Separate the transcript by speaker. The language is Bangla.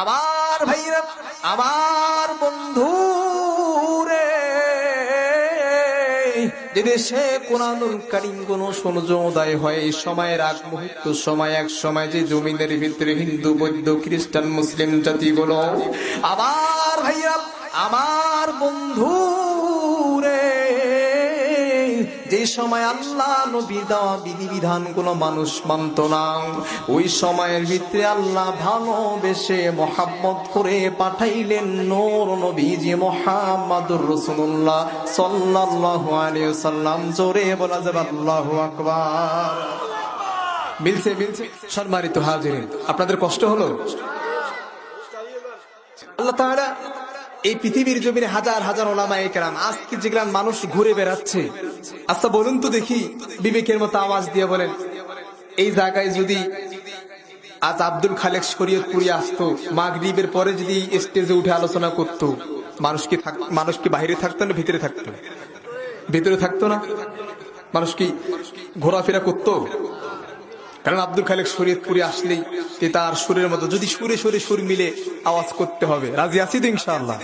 Speaker 1: আমার ভাইরা, আমার বন্ধু রে, যে দেশে কোরআনুল কারীম কোন সূর্যোদয় হয় এই সময়ের আগ মুহূর্ত সময়, এক সময় যে জমিনের ভিতরে হিন্দু বৌদ্ধ খ্রিস্টান মুসলিম জাতিগুলো, আবার ভাইয়া আমার বন্ধু রে, যে সময় আল্লাহ নবী দেওয়া বিধিবিধান কোন মানুষ মানত না, ওই সময়ের ভিতরে আল্লাহ ভালোবেসে মোহাম্মত করে পাঠাইলেন নূর নবীজি মুহাম্মদুর রাসূলুল্লাহ সাল্লাল্লাহু আলাইহি ওয়াসাল্লাম। জোরে বলা যাবে আল্লাহু আকবার। মিলছে মিলছে। সম্মানিত হাজিরিন, আপনাদের কষ্ট হলো? আল্লাহ তাআলা এই পৃথিবীর জমিনে হাজার হাজার ওলামায়ে কেরাম, আজকে যেগুলা মানুষ ঘুরে বেড়াচ্ছে, আচ্ছা বলুন তো দেখি, বিবেকের মতো আওয়াজ দিয়ে বলেন, এই জায়গায় যদি আজ আব্দুল খালেক শরীয়তপুরি আসতো, মাগরিবের পরে যদি স্টেজে উঠে আলোচনা করতো, মানুষ কি বাইরে থাকতো না ভিতরে থাকতো? ভিতরে থাকতো না? মানুষ কি ঘোরাফেরা করতো? কারণ আব্দুল খালেক শরীয়তপুরি আসলেই তার সুরের মতো যদি সুরে সুরে সুর মিলে আওয়াজ করতে হবে। রাজি আছি তো ইনশাআল্লাহ?